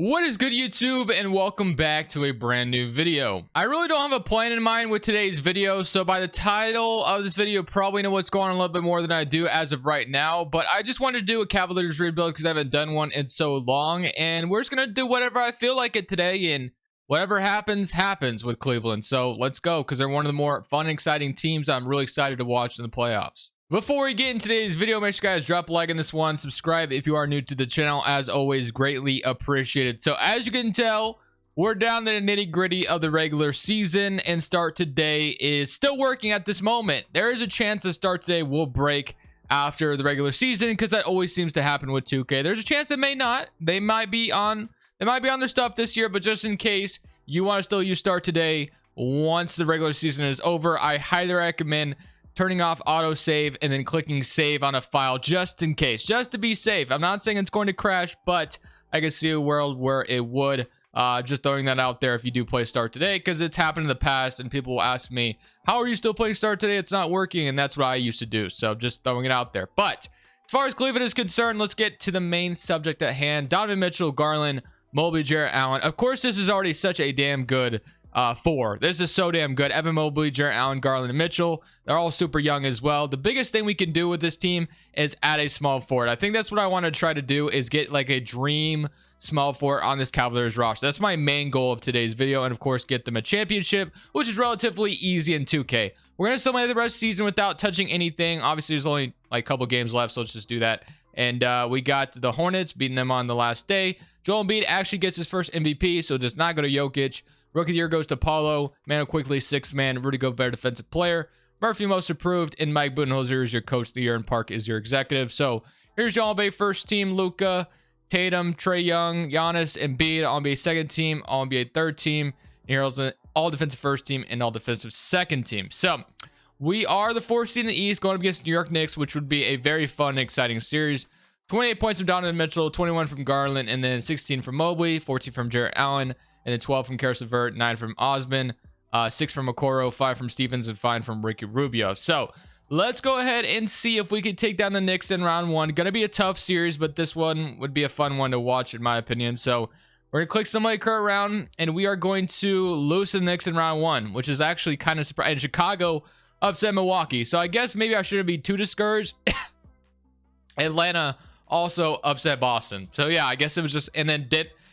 What is good, YouTube, and welcome back to a brand new video. I really don't have a plan in mind with today's video, so by the title of this video, probably know what's going on a little bit more than I do as of right now, but I just wanted to do a Cavaliers rebuild because I haven't done one in so long, and we're just going to do whatever I feel like it today, and whatever happens, happens with Cleveland. So let's go, because they're one of the more fun and exciting teams I'm really excited to watch in the playoffs. Before we get into today's video, make sure you guys drop a like on this one, subscribe if you are new to the channel, as always, greatly appreciated. So as you can tell, we're down to the nitty gritty of the regular season, and start today is still working at this moment. There is a chance the start today will break after the regular season, because that always seems to happen with 2K. There's a chance it may not. They might be on their stuff this year, but just in case you want to still use start today once the regular season is over, I highly recommend turning off autosave and then clicking save on a file just in case, just to be safe. I'm not saying it's going to crash, but I can see a world where it would. Just throwing that out there if you do play start today, because it's happened in the past and people will ask me, how are you still playing start today? It's not working, and that's what I used to do. So just throwing it out there. But as far as Cleveland is concerned, let's get to the main subject at hand. Donovan Mitchell, Garland, Mobley, Jarrett Allen. Of course, this is already such a damn good four. This is so damn good. Evan Mobley, Jarrett Allen, Garland, and Mitchell. They're all super young as well. The biggest thing we can do with this team is add a small forward. I think that's what I want to try to do, is get like a dream small forward on this Cavaliers roster. That's my main goal of today's video, and of course get them a championship, which is relatively easy in 2K. We're gonna still play the rest of the season without touching anything. Obviously there's only like a couple games left, so let's just do that. And we got the Hornets beating them on the last day. Joel Embiid actually gets his first MVP, so it does not go to Jokic. Rookie of the year goes to Paulo. Manu quickly, sixth man. Rudy Gobert, defensive player. Murphy, most improved. And Mike Budenholzer is your coach of the year. And Park is your executive. So here's your All-NBA first team. Luka, Tatum, Trae Young, Giannis, Embiid. All-NBA second team. All-NBA third team. Here's all defensive first team and all defensive second team. So we are the fourth seed in the East, going up against New York Knicks, which would be a very fun and exciting series. 28 points from Donovan Mitchell, 21 from Garland, and then 16 from Mobley, 14 from Jarrett Allen, and then 12 from Karis LeVert, 9 from Osman, 6 from Okoro, 5 from Stevens, and 5 from Ricky Rubio. So let's go ahead and see if we can take down the Knicks in round one. Gonna be a tough series, but this one would be a fun one to watch, in my opinion. So we're gonna click somebody current round, and we are going to lose the Knicks in round one, which is actually kind of surprising. And Chicago upset Milwaukee, so I guess maybe I shouldn't be too discouraged. Atlanta also upset Boston. So yeah, I guess it was just, and then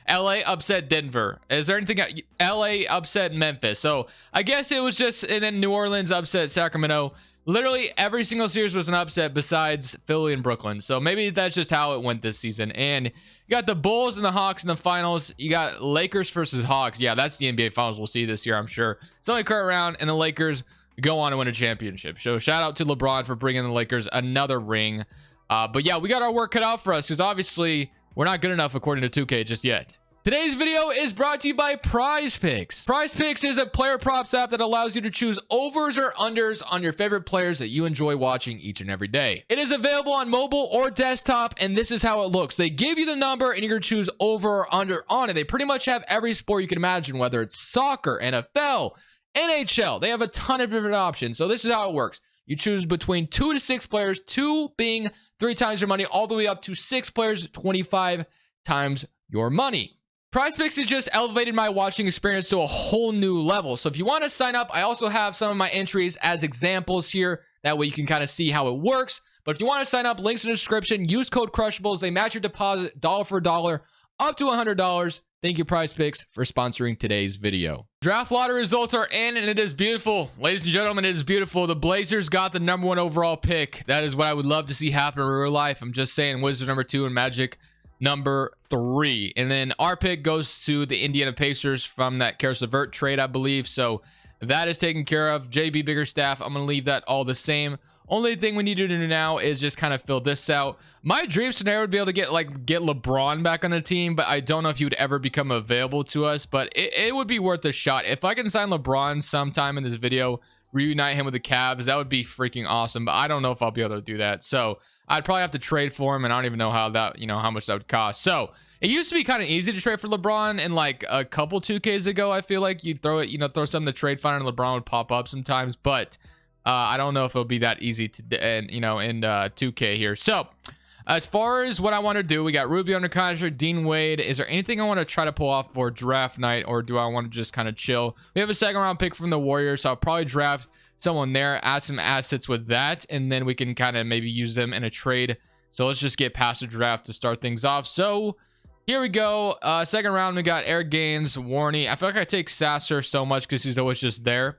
LA upset Denver. Is there anything? LA upset Memphis. So I guess it was just, and then New Orleans upset Sacramento. Literally every single series was an upset besides Philly and Brooklyn. So maybe that's just how it went this season. And you got the Bulls and the Hawks in the finals. You got Lakers versus Hawks. Yeah, that's the NBA finals we'll see this year, I'm sure. It's only current round, and the Lakers go on to win a championship. So shout out to LeBron for bringing the Lakers another ring. But yeah, we got our work cut out for us, because obviously we're not good enough according to 2K just yet. Today's video is brought to you by Prize Picks. Prize Picks is a player props app that allows you to choose overs or unders on your favorite players that you enjoy watching each and every day. It is available on mobile or desktop, and this is how it looks. They give you the number, and you're going to choose over or under on it. They pretty much have every sport you can imagine, whether it's soccer, NFL, NHL. They have a ton of different options. So this is how it works. You choose between 2 to 6 players, 2 being 3 times your money, all the way up to 6 players, 25 times your money. PrizePicks has just elevated my watching experience to a whole new level. So if you want to sign up, I also have some of my entries as examples here. That way you can kind of see how it works. But if you want to sign up, links in the description. Use code Crushables. They match your deposit dollar for dollar up to $100. Thank you, PrizePicks, for sponsoring today's video. Draft lottery results are in, and it is beautiful. Ladies and gentlemen, it is beautiful. The Blazers got the #1 overall pick. That is what I would love to see happen in real life. I'm just saying, Wizards #2 and Magic #3. And then our pick goes to the Indiana Pacers from that Karis LeVert trade, I believe. So that is taken care of. JB Biggerstaff, I'm going to leave that all the same. Only thing we need to do now is just kind of fill this out. My dream scenario would be able to get LeBron back on the team, but I don't know if he would ever become available to us. But it would be worth a shot. If I can sign LeBron sometime in this video, reunite him with the Cavs, that would be freaking awesome. But I don't know if I'll be able to do that. So I'd probably have to trade for him, and I don't even know how that, how much that would cost. So it used to be kind of easy to trade for LeBron, and like a couple 2Ks ago, I feel like you'd throw something to trade finder, and LeBron would pop up sometimes. But I don't know if it'll be that easy to, in 2K here. So As far as what I want to do, we got Rubio under contract, Dean Wade. Is there anything I want to try to pull off for draft night, or do I want to just kind of chill? We have a second round pick from the Warriors, so I'll probably draft someone there, add some assets with that, and then we can kind of maybe use them in a trade. So let's just get past the draft to start things off. So here we go. Second round, we got Eric Gaines, Warney. I feel like I take Sasser so much because he's always just there.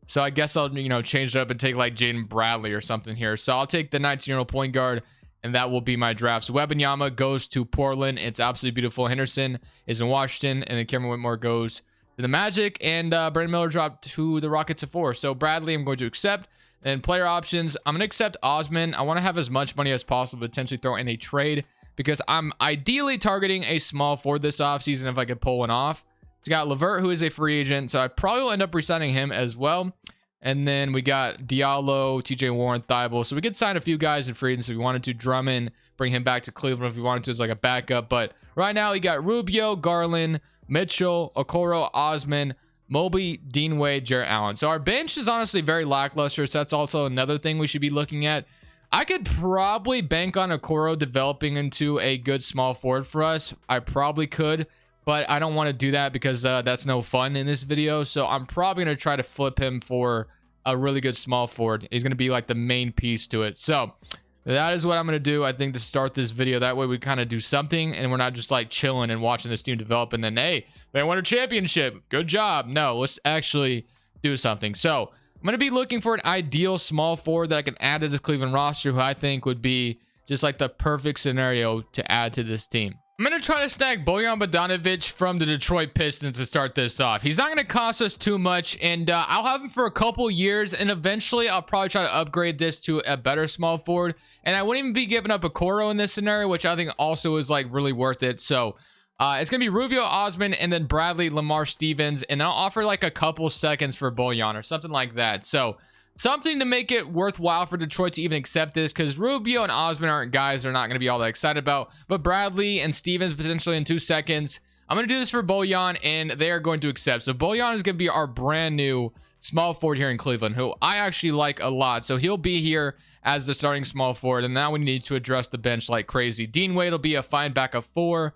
So I guess I'll, change it up and take like Jaden Bradley or something here. So I'll take the 19-year-old point guard, and that will be my draft. So Wembanyama goes to Portland. It's absolutely beautiful. Henderson is in Washington, and then Cameron Whitmore goes to the Magic, and Brandon Miller dropped to the Rockets at 4. So Bradley, I'm going to accept. And player options, I'm going to accept Osman. I want to have as much money as possible to potentially throw in a trade, because I'm ideally targeting a small forward this offseason if I could pull one off. We got LeVert, who is a free agent, so I probably will end up re-signing him as well. And then we got Diallo, TJ Warren, Thibault. So we could sign a few guys in free agency if we wanted to. Drummond, bring him back to Cleveland if we wanted to as like a backup. But right now we got Rubio, Garland, Mitchell, Okoro, Osman, Mobley, Dean Wade, Jarrett Allen. So our bench is honestly very lackluster, so that's also another thing we should be looking at. I could probably bank on Okoro developing into a good small forward for us. I probably could, but I don't want to do that because that's no fun in this video. So I'm probably going to try to flip him for a really good small forward. He's going to be like the main piece to it. So that is what I'm going to do, I think, to start this video. That way we kind of do something and we're not just like chilling and watching this team develop and then, hey, they won a championship. Good job. No, let's actually do something. So I'm going to be looking for an ideal small forward that I can add to this Cleveland roster, who I think would be just like the perfect scenario to add to this team. I'm going to try to snag Bojan Bogdanovic from the Detroit Pistons to start this off. He's not going to cost us too much, and I'll have him for a couple years, and eventually I'll probably try to upgrade this to a better small forward. And I wouldn't even be giving up Okoro in this scenario, which I think also is like really worth it. So it's going to be Rubio, Osman, and then Bradley, Lamar Stevens, and I'll offer like a couple seconds for Bojan or something like that. So something to make it worthwhile for Detroit to even accept this, because Rubio and Osman aren't guys they're not going to be all that excited about. But Bradley and Stevens potentially in 2 seconds. I'm going to do this for Bojan, and they are going to accept. So Bojan is going to be our brand new small forward here in Cleveland, who I actually like a lot. So he'll be here as the starting small forward, and now we need to address the bench like crazy. Dean Wade will be a fine backup 4.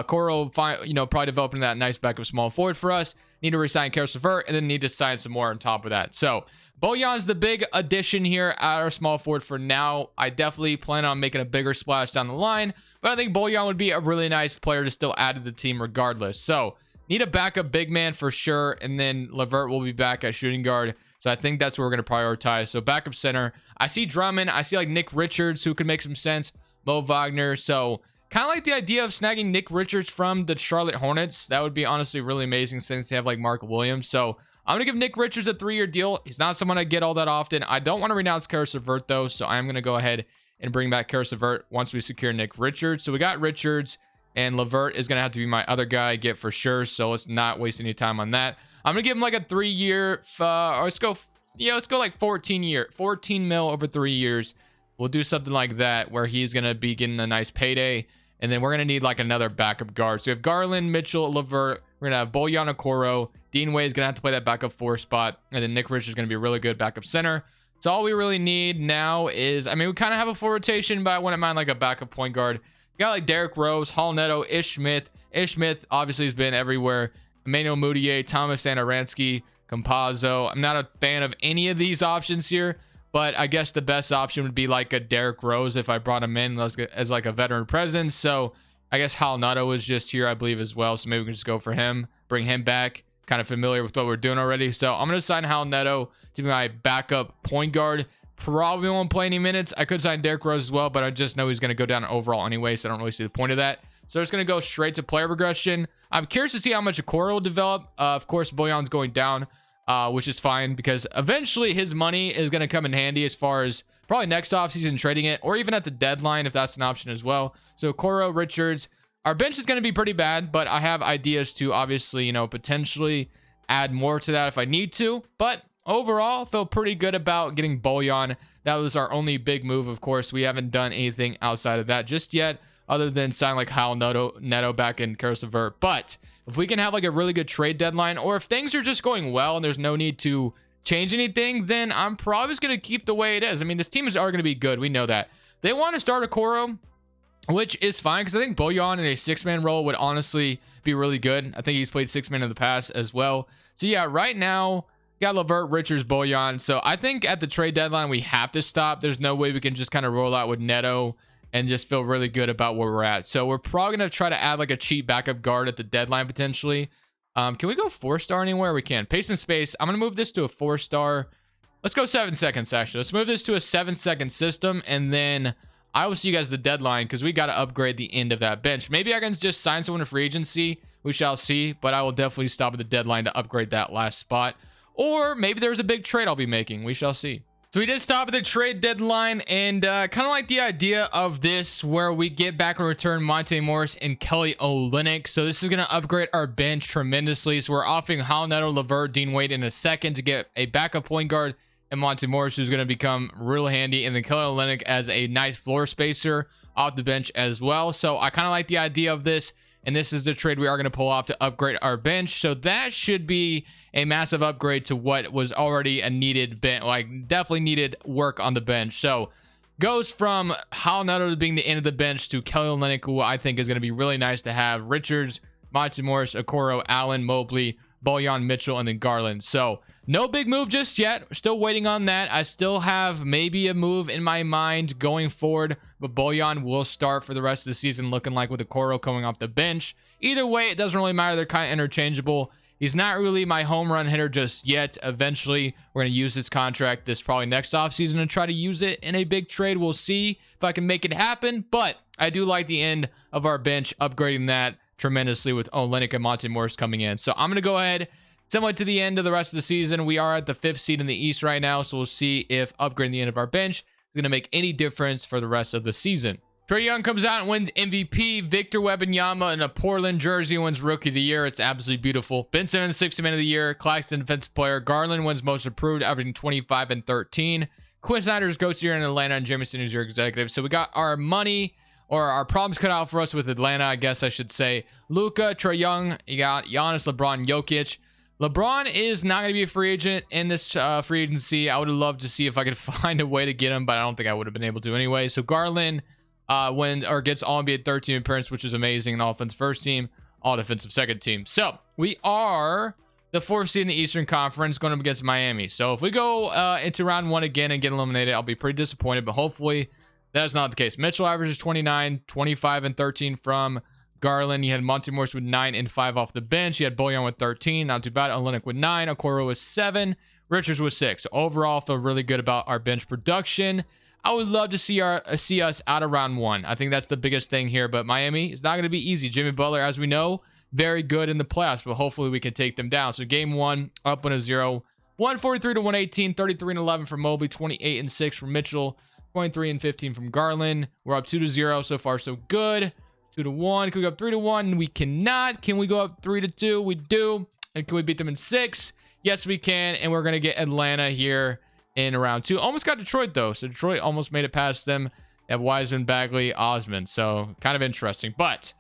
Coro, probably developing that nice backup small forward for us. Need to resign Karis LeVert, and then need to sign some more on top of that. So Bojan's the big addition here at our small forward for now. I definitely plan on making a bigger splash down the line, but I think Bojan would be a really nice player to still add to the team regardless. So need a backup big man for sure, and then LeVert will be back at shooting guard. So I think that's what we're going to prioritize. So backup center, I see Drummond. I see like Nick Richards, who could make some sense. Mo Wagner. So kind of like the idea of snagging Nick Richards from the Charlotte Hornets. That would be honestly really amazing since they have like Mark Williams. So I'm going to give Nick Richards a 3-year deal. He's not someone I get all that often. I don't want to renounce Karis LeVert though. So I'm going to go ahead and bring back Karis LeVert once we secure Nick Richards. So we got Richards, and LeVert is going to have to be my other guy I get for sure. So let's not waste any time on that. I'm going to give him like a 3-year, or let's go like 14 mil over 3 years. We'll do something like that where he's going to be getting a nice payday. And then we're going to need like another backup guard. So we have Garland, Mitchell, LeVert. We're going to have Bojan Okoro. Dean Wade is going to have to play that backup 4 spot. And then Nick Richards is going to be a really good backup center. So all we really need now is, I mean, we kind of have a full rotation, but I wouldn't mind like a backup point guard. We got like Derrick Rose, Hall Neto, Ish Smith. Ish Smith obviously has been everywhere. Emmanuel Mudiay, Thomas Satoransky, Campazzo. I'm not a fan of any of these options here, but I guess the best option would be like a Derrick Rose if I brought him in as like a veteran presence. So I guess Hal Neto was just here, I believe, as well. So maybe we can just go for him, bring him back. Kind of familiar with what we're doing already. So I'm going to sign Hal Neto to be my backup point guard. Probably won't play any minutes. I could sign Derrick Rose as well, but I just know he's going to go down overall anyway, so I don't really see the point of that. So it's going to go straight to player progression. I'm curious to see how much Okoro will develop. Of course, Bojan's going down, which is fine because eventually his money is going to come in handy as far as probably next offseason trading it, or even at the deadline if that's an option as well. So Okoro, Richards. Our bench is going to be pretty bad, but I have ideas to obviously, potentially add more to that if I need to. But overall, I feel pretty good about getting Bojan. That was our only big move. Of course, we haven't done anything outside of that just yet, other than sign like Hal Neto back in Karis LeVert. But if we can have like a really good trade deadline, or if things are just going well and there's no need to change anything, then I'm probably just going to keep the way it is. I mean, this team are going to be good. We know that. They want to start Okoro. which is fine because I think Bojan in a 6-man role would honestly be really good. I think he's played 6-man in the past as well. So yeah, right now, got LeVert, Richards, Bojan. So I think at the trade deadline, we have to stop. There's no way we can just kind of roll out with Neto and just feel really good about where we're at. So we're probably going to try to add like a cheap backup guard at the deadline potentially. Can we go 4-star anywhere? We can. Pace and space. I'm going to move this to a 4-star. Let's go 7 seconds, actually. Let's move this to a 7-second system, and then I will see you guys at the deadline because we got to upgrade the end of that bench. Maybe I can just sign someone to free agency. We shall see, but I will definitely stop at the deadline to upgrade that last spot. Or maybe there's a big trade I'll be making. We shall see. So we did stop at the trade deadline, and kind of like the idea of this where we get back in return Monte Morris and Kelly Olynyk. So this is going to upgrade our bench tremendously. So we're offering Hal Neto, LeVert, Dean Wade in a second to get a backup point guard, and Monte Morris, who's going to become real handy, and then Kelly Olynyk as a nice floor spacer off the bench as well. So I kind of like the idea of this, and this is the trade we are going to pull off to upgrade our bench. So that should be a massive upgrade to what was already a needed bench, like definitely needed work on the bench. So goes from Hal Neto to being the end of the bench to Kelly Olynyk, who I think is going to be really nice to have. Richards, Monte Morris, Okoro, Allen, Mobley, Bojan, Mitchell, and then Garland. So no big move just yet. We're still waiting on that. I still have maybe a move in my mind going forward, but Bojan will start for the rest of the season looking like with Okoro coming off the bench. Either way, it doesn't really matter. They're kind of interchangeable. He's not really my home run hitter just yet. Eventually, we're going to use his contract this probably next offseason and try to use it in a big trade. We'll see if I can make it happen, but I do like the end of our bench, upgrading that tremendously with Olynyk and Monte Morris coming in. So I'm going to go ahead, similar to the end of the rest of the season. We are at the 5th seed in the East right now, so we'll see if upgrading the end of our bench is going to make any difference for the rest of the season. Trae Young comes out and wins MVP. Victor Wembanyama in a Portland jersey wins Rookie of the Year. It's absolutely beautiful. Ben Simmons, 60th Man of the Year. Claxton, Defensive Player. Garland wins Most Improved, averaging 25 and 13. Quinn Snyder's Ghost of the Year in Atlanta, and Jamison is your executive. So we got our money, or our problems cut out for us with Atlanta, I guess I should say. Luka, Trae Young, you got Giannis, LeBron, Jokic. LeBron is not going to be a free agent in this free agency. I would have loved to see if I could find a way to get him, but I don't think I would have been able to anyway. So Garland gets all NBA third team appearance, which is amazing, and all offensive first team, all defensive second team. So we are the 4th seed in the Eastern Conference going up against Miami. So if we go into round 1 again and get eliminated, I'll be pretty disappointed, but hopefully that's not the case. Mitchell averages 29, 25 and 13 from Garland. You had Monte Morris with 9 and 5 off the bench. You had Bojan with 13, not too bad. Olynyk with 9, Okoro with 7, Richards with 6. So overall, feel really good about our bench production. I would love to see us out of round 1. I think that's the biggest thing here, but Miami is not going to be easy. Jimmy Butler, as we know, very good in the playoffs, but hopefully we can take them down. So game 1, up 1-0, 143 to 118, 33 and 11 from Mobley, 28 and 6 from Mitchell, 23 and 15 from Garland. We're up 2-0 so far, so good. 2-1. Can we go up 3-1? We cannot. Can we go up 3-2? We do. And can we beat them in 6? Yes, we can. And we're going to get Atlanta here in round 2. Almost got Detroit, though. So Detroit almost made it past them. They have Wiseman, Bagley, Osman. So kind of interesting. But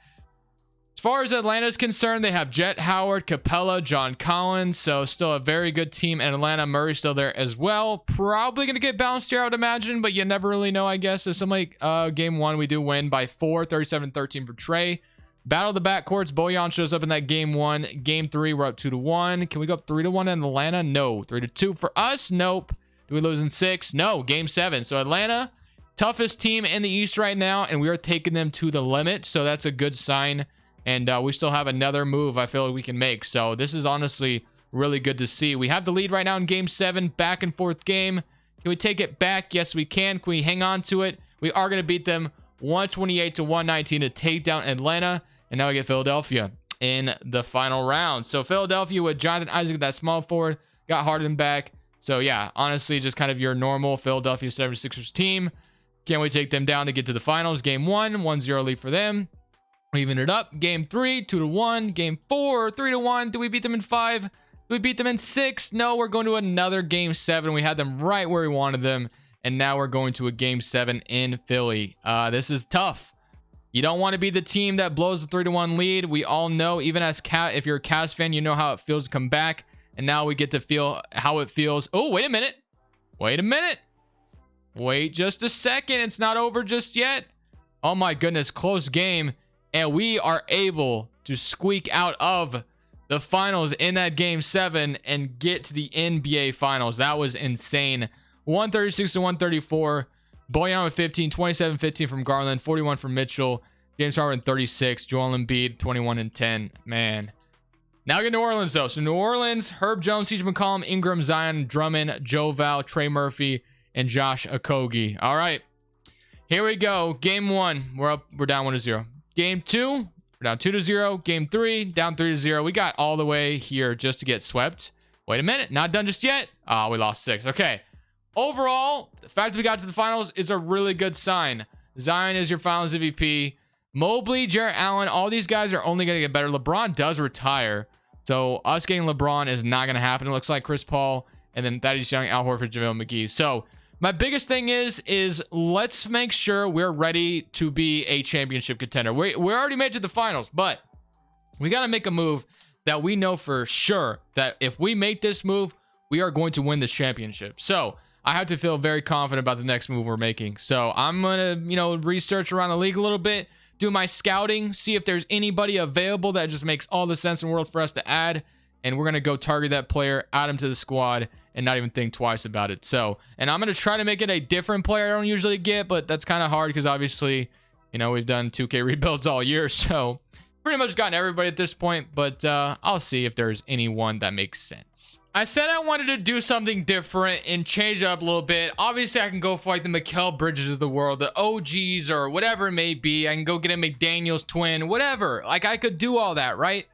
as far as Atlanta is concerned, they have Jet, Howard, Capella, John Collins. So still a very good team in Atlanta. Murray's still there as well. Probably going to get bounced here, I would imagine. But you never really know, I guess. So something like game 1, we do win by 4, 37-13 for Trae. Battle of the backcourts. Bojan shows up in that game 1. Game 3, we're up 2-1. Can we go up 3-1 in Atlanta? No. 3-2 for us? Nope. Do we lose in 6? No. Game 7. So Atlanta, toughest team in the East right now, and we are taking them to the limit. So that's a good sign. And we still have another move I feel like we can make. So this is honestly really good to see. We have the lead right now in game 7. Back and forth game. Can we take it back? Yes, we can. Can we hang on to it? We are going to beat them 128 to 119 to take down Atlanta. And now we get Philadelphia in the final round. So Philadelphia with Jonathan Isaac, that small forward, got Harden back. So yeah, honestly, just kind of your normal Philadelphia 76ers team. Can we take them down to get to the finals? Game 1, 1-0 lead for them. We even it up. Game 3, 2-1. Game 4, 3-1. Do we beat them in 5? Do we beat them in 6? No, we're going to another game 7. We had them right where we wanted them. And now we're going to a game 7 in Philly. This is tough. You don't want to be the team that blows the 3-1 lead. We all know, even as if you're a Cavs fan, you know how it feels to come back. And now we get to feel how it feels. Oh, wait a minute. Wait a minute. Wait just a second. It's not over just yet. Oh my goodness, close game. And we are able to squeak out of the finals in that game 7 and get to the NBA finals. That was insane. 136 to 134. Bojan with 15, 27-15 from Garland, 41 from Mitchell, James Harden 36, Joel Embiid 21 and 10. Man. Now we get New Orleans though. So New Orleans, Herb Jones, CJ McCollum, Ingram, Zion, Drummond, Joe Val, Trey Murphy, and Josh Okogie. All right. Here we go. Game 1. We're down 1-0. Game 2, we're down 2-0. Game 3, down 3-0. We got all the way here just to get swept. Wait a minute. Not done just yet. We lost 6. Okay. Overall, the fact that we got to the finals is a really good sign. Zion is your finals MVP. Mobley, Jarrett Allen, all these guys are only going to get better. LeBron does retire. So us getting LeBron is not going to happen. It looks like Chris Paul and then Thaddeus Young, Al Horford, JaVale McGee. So my biggest thing is let's make sure we're ready to be a championship contender. We already made it to the finals, but we got to make a move that we know for sure that if we make this move, we are going to win this championship. So I have to feel very confident about the next move we're making. So I'm going to, research around the league a little bit, do my scouting, see if there's anybody available that just makes all the sense in the world for us to add. And we're going to go target that player, add him to the squad, and not even think twice about it. So, and I'm going to try to make it a different player I don't usually get, but that's kind of hard because obviously, we've done 2K rebuilds all year. So pretty much gotten everybody at this point, but I'll see if there's anyone that makes sense. I said I wanted to do something different and change it up a little bit. Obviously, I can go for like the Mikal Bridges of the world, the OGs or whatever it may be. I can go get a McDaniels twin, whatever. Like I could do all that, right?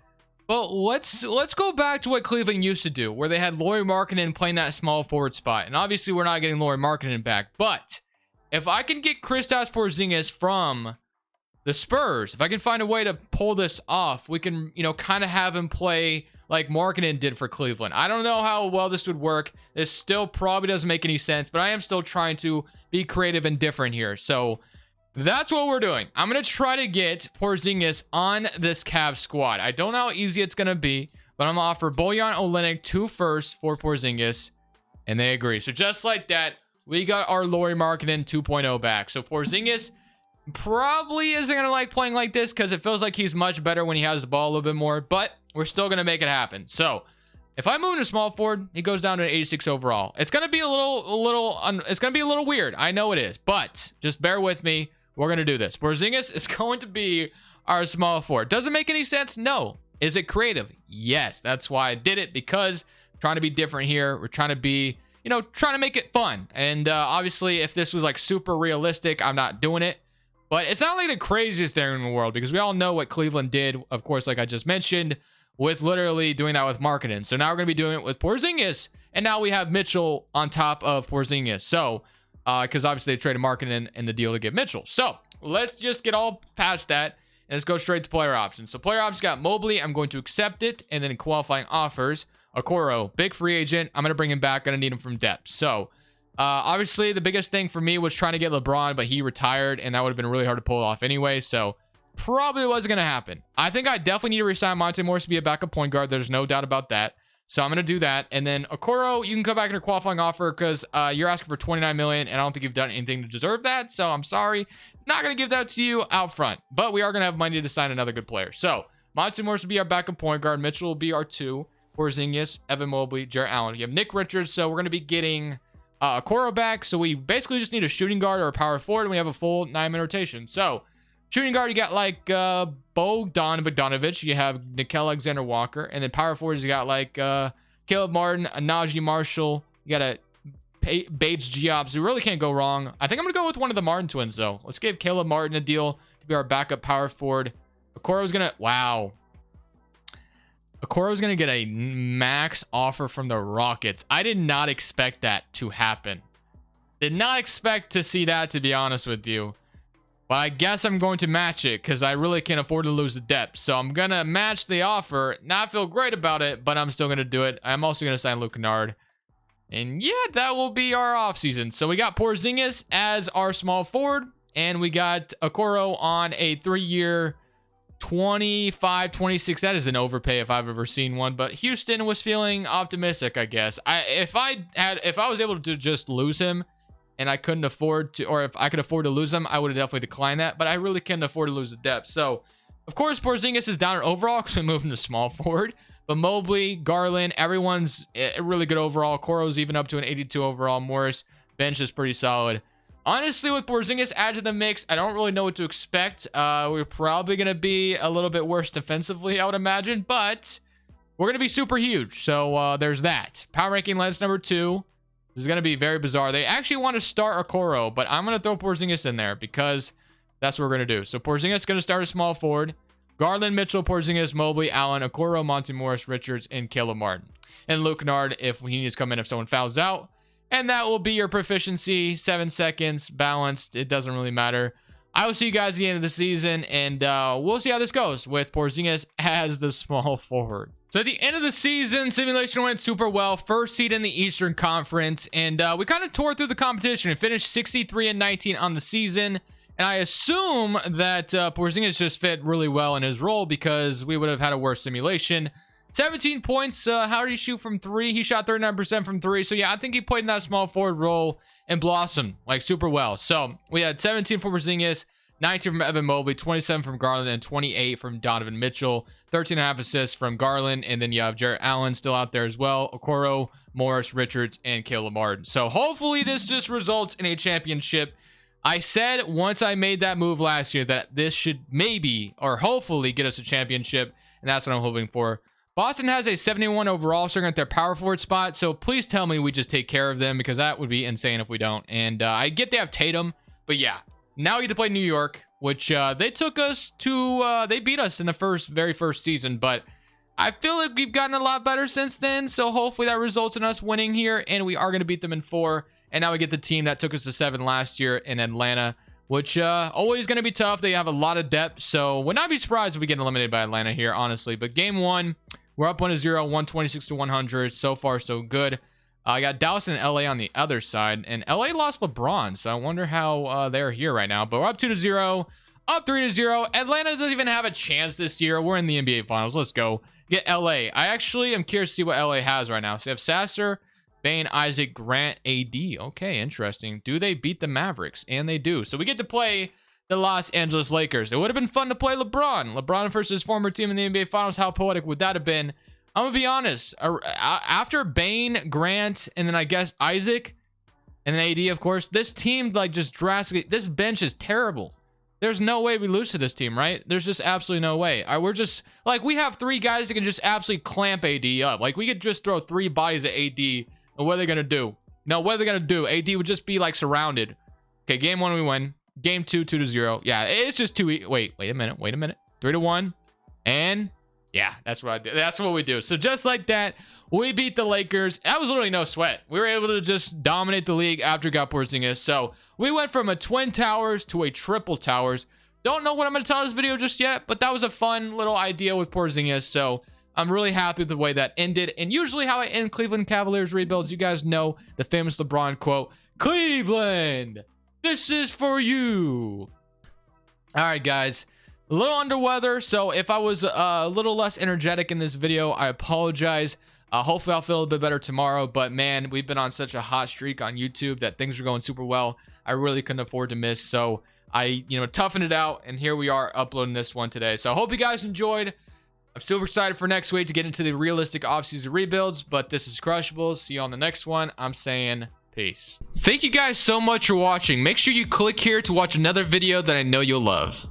But let's go back to what Cleveland used to do, where they had Lauri Markkanen playing that small forward spot. And obviously, we're not getting Lauri Markkanen back. But if I can get Kristaps Porzingis from the Spurs, if I can find a way to pull this off, we can, kind of have him play like Markkanen did for Cleveland. I don't know how well this would work. This still probably doesn't make any sense, but I am still trying to be creative and different here. So that's what we're doing. I'm going to try to get Porzingis on this Cavs squad. I don't know how easy it's going to be, but I'm going to offer Bojan Olenek 2 firsts for Porzingis, and they agree. So just like that, we got our Lauri Markkanen 2.0 back. So Porzingis probably isn't going to like playing like this because it feels like he's much better when he has the ball a little bit more, but we're still going to make it happen. So if I move into small forward, he goes down to an 86 overall. It's going to be it's going to be a little weird. I know it is, but just bear with me. We're going to do this. Porzingis is going to be our small forward. Does it make any sense? No. Is it creative? Yes. That's why I did it, because I'm trying to be different here. We're trying to be, trying to make it fun. And obviously, if this was like super realistic, I'm not doing it. But it's not like the craziest thing in the world, because we all know what Cleveland did, of course, like I just mentioned, with literally doing that with Markkanen. So now we're going to be doing it with Porzingis. And now we have Mitchell on top of Porzingis. So because obviously they traded Markkanen in the deal to get Mitchell. So let's just get all past that and let's go straight to player options. So player options got Mobley. I'm going to accept it. And then qualifying offers, Okoro, big free agent. I'm going to bring him back. Going to need him from depth. So obviously the biggest thing for me was trying to get LeBron, but he retired and that would have been really hard to pull off anyway. So probably wasn't going to happen. I think I definitely need to resign Monte Morris to be a backup point guard. There's no doubt about that. So I'm going to do that. And then Okoro, you can come back in a qualifying offer because you're asking for $29 million, and I don't think you've done anything to deserve that. So I'm sorry. Not going to give that to you out front. But we are going to have money to sign another good player. So Monte Morris will be our backup point guard. Mitchell will be our 2. Porzingis, Evan Mobley, Jarrett Allen. You have Nick Richards. So we're going to be getting Okoro back. So we basically just need a shooting guard or a power forward, and we have a full 9-man rotation. So shooting guard, you got like Bogdan Bogdanovic. You have Nickeil Alexander-Walker. And then power forwards, you got like Caleb Martin, Najee Marshall. You got a Bates Diop. So we really can't go wrong. I think I'm going to go with one of the Martin twins, though. Let's give Caleb Martin a deal to be our backup power forward. Okoro's going to... Wow. Okoro's going to get a max offer from the Rockets. I did not expect that to happen. Did not expect to see that, to be honest with you. But I guess I'm going to match it because I really can't afford to lose the depth. So I'm going to match the offer. Not feel great about it, but I'm still going to do it. I'm also going to sign Luke Kennard. And yeah, that will be our offseason. So we got Porzingis as our small forward. And we got Okoro on a 3-year 25, 26. That is an overpay if I've ever seen one. But Houston was feeling optimistic, I guess. If I was able to just lose him and I couldn't afford to, or if I could afford to lose him, I would have definitely declined that. But I really couldn't afford to lose the depth. So, of course, Porzingis is down in overall because we moved him to small forward. But Mobley, Garland, everyone's really good overall. Coro's even up to an 82 overall. Morris, bench is pretty solid. Honestly, with Porzingis added to the mix, I don't really know what to expect. We're probably going to be a little bit worse defensively, I would imagine. But we're going to be super huge. So there's that. Power ranking lens number 2. This is going to be very bizarre. They actually want to start Okoro, but I'm going to throw Porzingis in there because that's what we're going to do. So Porzingis is going to start a small forward. Garland, Mitchell, Porzingis, Mobley, Allen, Okoro, Monty Morris, Richards, and Caleb Martin. And Luke Kennard if he needs to come in if someone fouls out. And that will be your proficiency. 7 seconds, balanced. It doesn't really matter. I will see you guys at the end of the season, and we'll see how this goes with Porzingis as the small forward. So at the end of the season, simulation went super well. First seed in the Eastern Conference, and we kind of tore through the competition and finished 63-19 on the season. And I assume that Porzingis just fit really well in his role because we would have had a worse simulation. 17 points. How did he shoot from 3? He shot 39% from 3. So yeah, I think he played in that small forward role and blossomed like super well. So we had 17 from Porzingis, 19 from Evan Mobley, 27 from Garland, and 28 from Donovan Mitchell. 13.5 assists from Garland, and then you have Jarrett Allen still out there as well. Okoro, Morris, Richards, and Caleb Martin. So hopefully this just results in a championship. I said once I made that move last year that this should maybe or hopefully get us a championship, and that's what I'm hoping for. Boston has a 71 overall, so they're at their power forward spot. So please tell me we just take care of them because that would be insane if we don't. And I get they have Tatum, but yeah, now we get to play New York, which they took us to, they beat us in the very first season, but I feel like we've gotten a lot better since then. So hopefully that results in us winning here, and we are going to beat them in 4. And now we get the team that took us to 7 last year in Atlanta, which always going to be tough. They have a lot of depth, so would not be surprised if we get eliminated by Atlanta here, honestly. But game 1, we're up 1-0, 126-100. So far, so good. I got Dallas and LA on the other side, and LA lost LeBron, so I wonder how they're here right now. But we're up 2-0, up 3-0. Atlanta doesn't even have a chance this year. We're in the NBA Finals. Let's go get LA. I actually am curious to see what LA has right now. So you have Sasser, Bane, Isaac, Grant, AD. Okay, interesting. Do they beat the Mavericks? And they do. So we get to play the Los Angeles Lakers. It would have been fun to play LeBron. LeBron versus his former team in the NBA Finals. How poetic would that have been? I'm going to be honest. After Bane, Grant, and then I guess Isaac, and then AD, of course, this team, like, just drastically, this bench is terrible. There's no way we lose to this team, right? There's just absolutely no way. We're just, like, we have 3 guys that can just absolutely clamp AD up. Like, we could just throw 3 bodies at AD, and what are they going to do? No, what are they going to do? AD would just be, like, surrounded. Okay, game 1, we win. Game 2, 2-0. Yeah, it's just 2. Wait a minute. 3-1. And yeah, that's what I do. That's what we do. So just like that, we beat the Lakers. That was literally no sweat. We were able to just dominate the league after we got Porzingis. So we went from a twin towers to a triple towers. Don't know what I'm going to tell this video just yet, but that was a fun little idea with Porzingis. So I'm really happy with the way that ended. And usually how I end Cleveland Cavaliers rebuilds, you guys know the famous LeBron quote, "Cleveland, this is for you." All right, guys. A little under weather, so if I was a little less energetic in this video, I apologize. Hopefully I'll feel a bit better tomorrow, but man, we've been on such a hot streak on YouTube that things are going super well. I really couldn't afford to miss, so I, toughened it out, and here we are uploading this one today. So I hope you guys enjoyed. I'm super excited for next week to get into the realistic offseason rebuilds, but this is Crushables. See you on the next one. I'm saying peace. Thank you guys so much for watching. Make sure you click here to watch another video that I know you'll love.